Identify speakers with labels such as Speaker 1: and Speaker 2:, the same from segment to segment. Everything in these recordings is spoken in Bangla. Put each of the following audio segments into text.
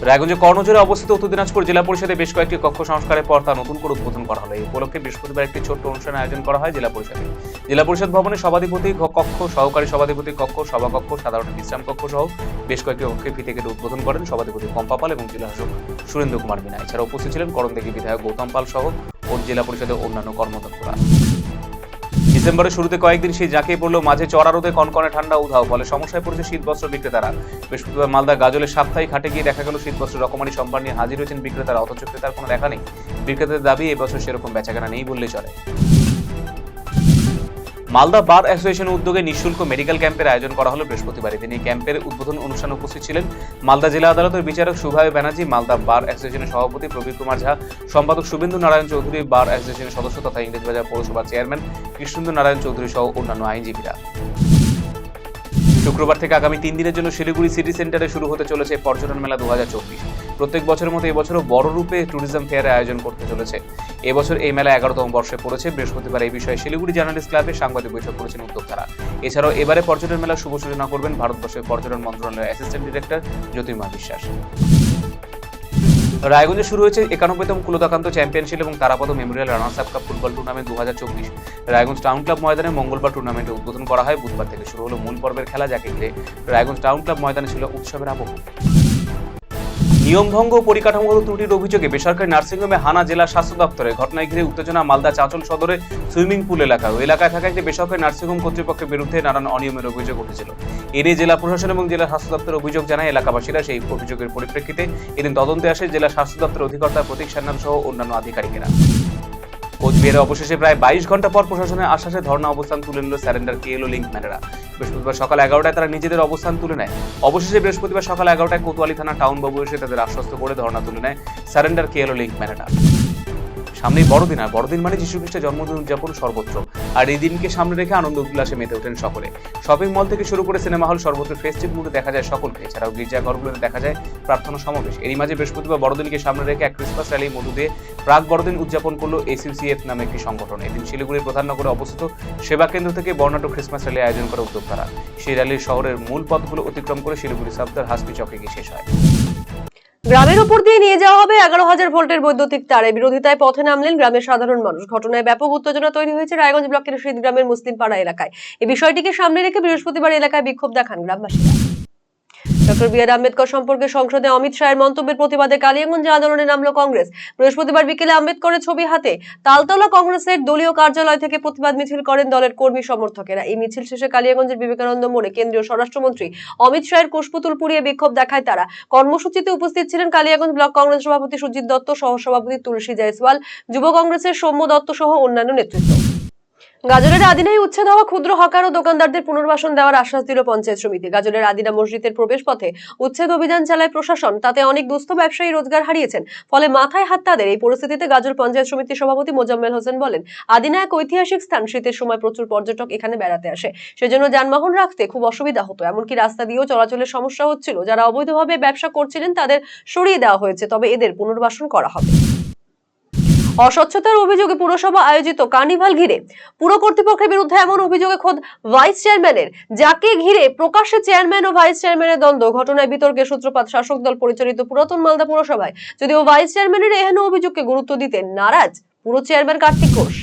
Speaker 1: রায়গঞ্জে কর্ণজোরে অবস্থিত উত্তর দিনাজপুর জেলা পরিষদে বেশ কয়েকটি কক্ষ সংস্কারের পর তা নতুন করে উদ্বোধন করা হলো। এই উপলক্ষে বৃহস্পতিবার একটি ছোট্ট অনুষ্ঠানের আয়োজন করা হয় জেলা পরিষদে। জেলা পরিষদ ভবনে সভাধিপতি কক্ষ, সহকারী সভাধিপতি কক্ষ, সভাকক্ষ, সাধারণ বিশ্রাম কক্ষ সহ বেশ কয়েকটি কক্ষে ফিতে কেটে উদ্বোধন করেন সভাধিপতি পম্পা পাল এবং জেলা শাসক সুরেন্দ্র কুমার মিনা। এছাড়া উপস্থিত ছিলেন করণদিঘি বিধায়ক গৌতম পাল সহ জেলা পরিষদের অন্যান্য কর্মকর্তারা। ডিসেম্বরের শুরুতে কয়েকদিন শীত জাঁকিয়ে পড়লেও মাঝে চড়া রোদে কনকনে ঠান্ডা উধাও, ফলে সমস্যায় পড়েছে শীতবস্ত্র বিক্রেতারা। বৃহস্পতিবার মালদা গাজলের সাপ্তাহিক হাটে গিয়ে দেখা গেল শীতবস্ত্র রকমারি সম্ভার নিয়ে হাজির হয়েছেন বিক্রেতারা, অথচ ক্রেতার কোনো দেখা নেই। বিক্রেতাদের দাবি এবছর সেরকম বেচাকেনা নেই বললেই চলে। মালদা বার অ্যাসোসিয়েশনের উদ্যোগে নিঃশুল্ক মেডিকেল ক্যাম্পের আয়োজন করা হলো বৃহস্পতিবার। এদিন এই ক্যাম্পের উদ্বোধন অনুষ্ঠানে উপস্থিত ছিলেন মালদা জেলা আদালতের বিচারক সুভায় ব্যানার্জি, মালদা বার অ্যাসোসিয়েশনের সভাপতি প্রবীর কুমার ঝা, সম্পাদক শুভেন্দু নারায়ণ চৌধুরী, বার অ্যাসোসিয়েশনের সদস্য তথা ইংরেজবাজার পৌরসভার চেয়ারম্যান কৃষ্ণেন্দু নারায়ণ চৌধুরী সহ অন্যান্য আইনজীবীরা। শুক্রবার থেকে আগামী 3 দিনের জন্য শিলিগুড়ি সিটি সেন্টারে শুরু হতে চলেছে পর্যটন মেলা 2024। প্রত্যেক বছরের মতো এবছরও বড় রূপে ট্যুরিজম ফেয়ারের আয়োজন করতে চলেছে। এবছর এই মেলা 11তম বর্ষে পড়েছে। বৃহস্পতিবার এই বিষয়ে শিলিগুড়ি জার্নালিস্ট ক্লাবে সাংবাদিক বৈঠক করেছেন উদ্যোক্তারা। এছাড়াও এবারে পর্যটন মেলার শুভ সূচনা করবেন ভারতবর্ষের পর্যটন মন্ত্রণালয়ের অ্যাসিস্ট্যান্ট ডিরেক্টর জ্যোতির্ময় বিশ্বাস। রায়গঞ্জে শুরু হয়েছে 91তম কুলতাকান্ত চ্যাম্পিয়নশিপ এবং Tarapada Memorial runners up cup football tournament 2024। Raiganj town club ময়দানে মঙ্গলবার টুর্নামেন্টের উদ্বোধন করা হয়। বুধবার থেকে শুরু হলো মূল পর্বের খেলা, যাকে ঘিরে রায়গঞ্জ টাউন ক্লাব ময়দানে ছিল উৎসবের আবহ। নিয়মভঙ্গ ও পরিকাঠামোগত ত্রুটির অভিযোগে বেসরকারি নার্সিংহোমে হানা জেলা স্বাস্থ্য দপ্তরের ঘটনায় ঘিরে উত্তেজনা মালদা চাঁচল সদরে সুইমিং পুল এলাকায়। ওই এলাকায় থাকা একটি বেসরকারি নার্সিংহোম কর্তৃপক্ষের বিরুদ্ধে নানান অনিয়মের অভিযোগ উঠেছিল। এর জেলা প্রশাসন এবং জেলা স্বাস্থ্য দপ্তরের অভিযোগ জানায় এলাকাবাসীরা। সেই অভিযোগের পরিপ্রেক্ষিতে এদিন তদন্তে আসে জেলা স্বাস্থ্য দপ্তরের অধিকর্তা প্রতীক সান্যাল সহ অন্যান্য আধিকারিকেরা। কোচবিহারে অবশেষে প্রায় 22 ঘন্টা পর প্রশাসনের আশ্বাসে ধর্ণা অবস্থান তুলে নিল স্যারেন্ডার কেএলও লিঙ্কম্যানেরা। বৃহস্পতিবার সকাল 11টায় তারা নিজেদের অবস্থান তুলে নেয়। অবশেষে বৃহস্পতিবার সকাল 11টায় কোতোয়ালি থানা টাউন বাবু এসে তাদের আশ্বস্ত করে ধর্ণা তুলে নেয় স্যারেন্ডার কেএলও লিঙ্কম্যানেরা। সামনেই বড়দিন, আর বড়দিন মানে যীশু খ্রিস্টের জন্মদিন উদযাপন সর্বত্র। আর এই দিনকে সামনে রেখে আনন্দ উল্লাসে মেতে ওঠেন সকলে। শপিং মল থেকে শুরু করে সিনেমা হল সর্বত্র ফেস্টিভ মুডে দেখা যায় সকলকে। এছাড়াও গির্জাঘরগুলোতে দেখা যায় প্রার্থনা সমাবেশ। এরই মাঝে বৃহস্পতিবার বড়দিনকে সামনে রেখে এক ক্রিসমাস র্যালির মধ্য দিয়ে প্রাক বড়দিন উদযাপন করলো এসইউসিএফ নামে একটি সংগঠন। এদিন শিলিগুড়ির প্রধাননগরে অবস্থিত সেবা কেন্দ্র থেকে বর্ণাঢ্য ক্রিসমাস র্যালি আয়োজন করে উদ্যোক্তারা। সেই র্যালির শহরের মূল পথগুলো অতিক্রম করে শিলিগুড়ি সাবদার হাসপি চকে গিয়ে শেষ হয়।
Speaker 2: গ্রামের উপর দিয়ে নিয়ে যাওয়া হবে 11,000 ভোল্টের বৈদ্যুতিক তারে। বিরোধিতায় পথে নামলেন গ্রামের সাধারণ মানুষ। ঘটনায় ব্যাপক উত্তেজনা তৈরি হয়েছে রায়গঞ্জ ব্লকের শীতগ্রামের মুসলিম পাড়া এলাকায়। এই বিষয়টিকে সামনে রেখে বৃহস্পতিবার এলাকায় বিক্ষোভ দেখান গ্রামবাসীরা। ডক্টর বি আর আম্বেদকর সম্পর্কে সংসদে অমিত শাহের মন্তব্যের প্রতিবাদে কালিয়াগঞ্জে আন্দোলনে নামল কংগ্রেস। বৃহস্পতিবার বিকেলে আম্বেদকরের ছবি হাতে তালতলা কংগ্রেসের দলীয় কার্যালয় থেকে প্রতিবাদ মিছিল করেন দলের কর্মী সমর্থকেরা। এই মিছিল শেষে কালিয়াগঞ্জের বিবেকানন্দ মোড়ে কেন্দ্রীয় স্বরাষ্ট্রমন্ত্রী অমিত শাহের কুশপুতুল পুড়িয়ে বিক্ষোভ দেখায় তারা। কর্মসূচিতে উপস্থিত ছিলেন কালিয়াগঞ্জ ব্লক কংগ্রেস সভাপতি সুজিত দত্ত, সহসভাপতি তুলসী জয়সওয়াল, যুব কংগ্রেসের সৌম্য দত্ত সহ অন্যান্য নেতৃত্ব। গাজলের আদিনায় উচ্ছেদ হওয়া ক্ষুদ্র হকার ও দোকানদারদের পুনর্বাসন দেওয়ার আশ্বাস দিল পঞ্চায়েত সমিতি। গাজলের আদিনা মসজিদের প্রবেশ পথে উচ্ছেদ অভিযান চালায় প্রশাসন। তাতে অনেক দুস্থ ব্যবসায়ী রোজগার হারিয়েছেন, ফলে মাথায় হাত তাদের। এই পরিস্থিতিতে গাজল পঞ্চায়েত সমিতির সভাপতি মোজাম্মেল হোসেন বলেন, আদিনা এক ঐতিহাসিক স্থান। শীতের সময় প্রচুর পর্যটক এখানে বেড়াতে আসে, সেজন্য যানবাহন রাখতে খুব অসুবিধা হতো। এমনকি রাস্তা দিয়েও চলাচলের সমস্যা হচ্ছিল। যারা অবৈধভাবে ব্যবসা করছিলেন তাদের সরিয়ে দেওয়া হয়েছে, তবে এদের পুনর্বাসন করা হবে। অস্বচ্ছতার অভিযোগে পুরসভা আয়োজিত কার্নিভাল ঘিরে পুর কর্তৃপক্ষের বিরুদ্ধে এমন অভিযোগে খোদ ভাইস চেয়ারম্যানের, যাকে ঘিরে প্রকাশ্যে চেয়ারম্যান ও ভাইস চেয়ারম্যানের দ্বন্দ্ব। ঘটনায় বিতর্কের সূত্রপাত শাসক দল পরিচালিত পুরাতন মালদা পুরসভায়। যদিও ভাইস চেয়ারম্যানের এহেন অভিযোগকে গুরুত্ব দিতে নারাজ পুর চেয়ারম্যান কার্তিক ঘোষ।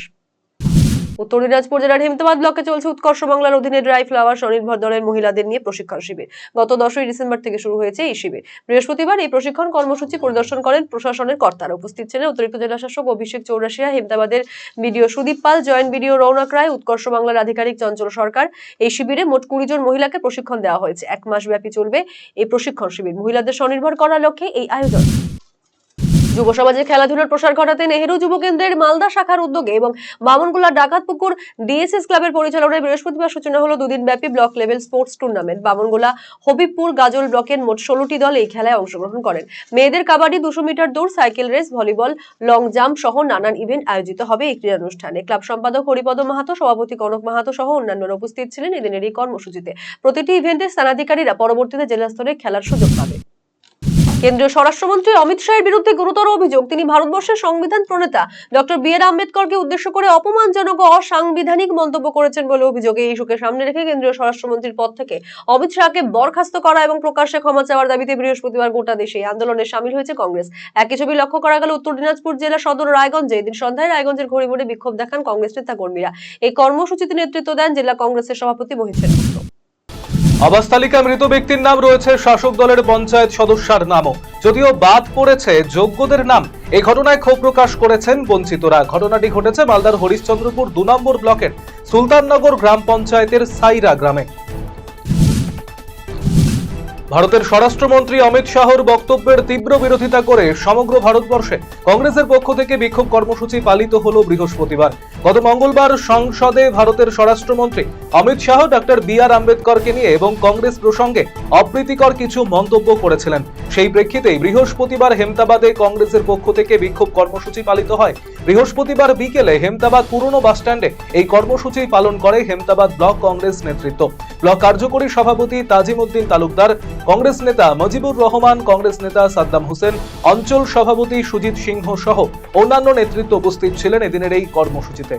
Speaker 2: উত্তর দিনাজপুর জেলার হেমতাবাদ ব্লকে চলছে উৎকর্ষ বাংলার অধীনে ড্রাই ফ্লাওয়ার স্বনির্ভর দলের মহিলাদের নিয়ে প্রশিক্ষণ শিবির। গত 10ই ডিসেম্বর থেকে শুরু হয়েছে এই শিবির। বৃহস্পতিবার এই প্রশিক্ষণ কর্মসূচি পরিদর্শন করেন প্রশাসনের কর্তারা। উপস্থিত ছিলেন অতিরিক্ত জেলা শাসক অভিষেক চৌরাশিয়া, হেমতাবাদের বিডিও সুদীপ পাল, জয়েন্ট বিডিও রৌনক রায়, উৎকর্ষ বাংলার আধিকারিক চঞ্চল সরকার। এই শিবিরে মোট 20 জন মহিলাকে প্রশিক্ষণ দেওয়া হয়েছে। 1 মাস ব্যাপী চলবে এই প্রশিক্ষণ শিবির। মহিলাদের স্বনির্ভর করার লক্ষ্যে এই আয়োজন। যুব সমাজে খেলাধুলার প্রসার ঘটাতে নেহেরু যুব কেন্দ্রের মালদা শাখার উদ্যোগে এবং বামনগোলা ডাকাতপুকুর ডিএসএস ক্লাবের পরিচালনায় বৃহস্পতিবার সূচনা হলো 2 দিন ব্যাপী block level sports tournament. Bamangola, Habibpur, Gazole ব্লকের মোট 16টি দল এই খেলায় অংশগ্রহণ করেন। মেয়েদের কাবাডি, 200 মিটার দৌড়, cycle race, volleyball, long jump সহ নানান ইভেন্ট আয়োজিত হবে এই ক্রীড়া অনুষ্ঠানে। ক্লাব সম্পাদক হরিপদ মাহাতো, সভাপতি কনক মাহাতো সহ অন্যান্যরা উপস্থিত ছিলেন এদিনের এই কর্মসূচিতে। প্রতিটি ইভেন্টে স্থানাধিকারীরা পরবর্তীতে জেলা স্তরে খেলার সুযোগ পাবে। কেন্দ্রীয় স্বরাষ্ট্রমন্ত্রী অমিত শাহের বিরুদ্ধে গুরুতর অভিযোগ, তিনি ভারতবর্ষের সংবিধান প্রণেতা ডক্টর বি.আর. আম্বেদকরকে উদ্দেশ্য করে অপমানজনক ও অসাংবিধানিক মন্তব্য করেছেন বলে অভিযোগ। এই ইস্যুকে সামনে রেখে কেন্দ্রীয় স্বরাষ্ট্রমন্ত্রীর পদ থেকে অমিত শাহকে বরখাস্ত করা এবং প্রকাশ্যে ক্ষমা চাওয়ার দাবিতে বৃহস্পতিবার গোটা দেশে এই আন্দোলনে সামিল হয়েছে কংগ্রেস। একই ছবি লক্ষ্য করা গেল উত্তর দিনাজপুর জেলা সদর রায়গঞ্জে। এদিন সন্ধ্যায় রায়গঞ্জের ঘড়িমোড়ে বিক্ষোভ দেখান কংগ্রেস নেতা কর্মীরা। এই কর্মসূচিতে নেতৃত্ব দেন জেলা কংগ্রেসের সভাপতি মহিত সেনগুপ্ত।
Speaker 3: আবাস তালিকায় মৃত ব্যক্তির নাম রয়েছে শাসক দলের পঞ্চায়েত সদস্যের নামও, যদিও বাদ পড়েছে যোগ্যদের নাম। এই ঘটনায় ক্ষোভ প্রকাশ করেছেন বঞ্চিতরা। ঘটনাটি ঘটেছে মালদার হরিশ্চন্দ্রপুর 2 নম্বর ব্লকের সুলতাননগর গ্রাম পঞ্চায়েতের সাইরা গ্রামে। ভারতের স্বরাষ্ট্রমন্ত্রী অমিত শাহর বক্তব্যের তীব্র বিরোধিতা করে সমগ্র ভারতবর্ষে কংগ্রেসের পক্ষ থেকে বিক্ষোভ কর্মসূচি পালিত হলো বৃহস্পতিবার। গত মঙ্গলবার সংসদে ভারতের স্বরাষ্ট্রমন্ত্রী অমিত শাহ ডক্টর বি.আর. আম্বেদকরকে নিয়ে এবং কংগ্রেস প্রসঙ্গে অপ্রীতিকর কিছু মন্তব্য করেছিলেন। সেই প্রেক্ষিতেই বৃহস্পতিবার হেমতাবাদে কংগ্রেসের পক্ষ থেকে বিক্ষোভ কর্মসূচি পালিত হয়। বৃহস্পতিবার বিকেলে হেমতাবাদ পুরনো বাসস্ট্যান্ডে এই কর্মসূচি পালন করে হেমতাবাদ ব্লক কংগ্রেস নেতৃত্ব। ব্লক কার্যকরী সভাপতি তাজিমউদ্দিন তালুকদার, কংগ্রেস নেতা মজিবুর রহমান, কংগ্রেস নেতা সাদ্দাম হোসেন, অঞ্চল সভাপতি সুজিত সিংহ সহ অন্যান্য নেতৃত্ব উপস্থিত ছিলেন এদিনের এই কর্মসূচিতে।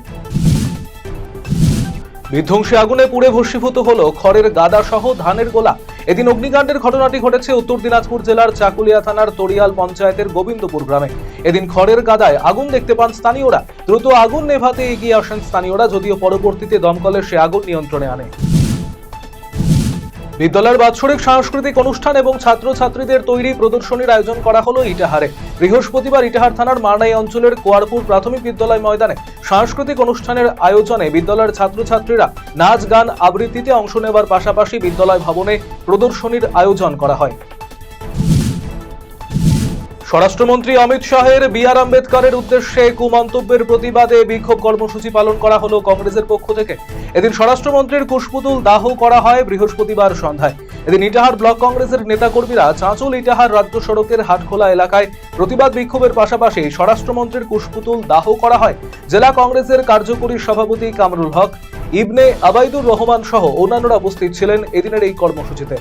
Speaker 3: বিধ্বংসী আগুনে পুড়ে ভস্মীভূত হলো খড়ের গাদা সহ ধানের গোলা। এদিন অগ্নিকাণ্ডের ঘটনাটি ঘটেছে উত্তর দিনাজপুর জেলার চাকুলিয়া থানার তরিয়াল পঞ্চায়েতের গোবিন্দপুর গ্রামে। এদিন খড়ের গাদায় আগুন দেখতে পান স্থানীয়রা। দ্রুত আগুন নেভাতে এগিয়ে আসেন স্থানীয়রা, যদিও পরবর্তীতে দমকলে সে আগুন নিয়ন্ত্রণে আনে। বিদ্যালয়ের বাৎসরিক সাংস্কৃতিক অনুষ্ঠান এবং ছাত্রছাত্রীদের তৈরি প্রদর্শনীর আয়োজন করা হলো ইটাহারে। বৃহস্পতিবার ইটাহার থানার মারনাই অঞ্চলের কোয়ারপুর প্রাথমিক বিদ্যালয় ময়দানে সাংস্কৃতিক অনুষ্ঠানের আয়োজনে বিদ্যালয়ের ছাত্রছাত্রীরা নাচ গান আবৃত্তিতে অংশ নেবার পাশাপাশি বিদ্যালয় ভবনে প্রদর্শনীর আয়োজন করা হয়। স্বরাষ্ট্রমন্ত্রী অমিত শাহের বি.আর. আম্বেদকরের উদ্দেশ্যে কুমন্তব্যের প্রতিবাদে বিক্ষোভ কর্মসূচি পালন করা হলো কংগ্রেসের পক্ষ থেকে। এদিন স্বরাষ্ট্রমন্ত্রীর কুশপুতুল দাহ করা হয় বৃহস্পতিবার সন্ধ্যায়। এদিন ইটাহার ব্লক কংগ্রেসের নেতাকর্মীরা চাঁচল ইটাহার রাজ্য সড়কের হাটখোলা এলাকায় প্রতিবাদ বিক্ষোভের পাশাপাশি স্বরাষ্ট্রমন্ত্রীর কুশপুতুল দাহ করা হয়। জেলা কংগ্রেসের কার্যকরী সভাপতি কামরুল হক, ইবনে আবাইদুর রহমান সহ অন্যান্যরা উপস্থিত ছিলেন এদিনের এই কর্মসূচিতে।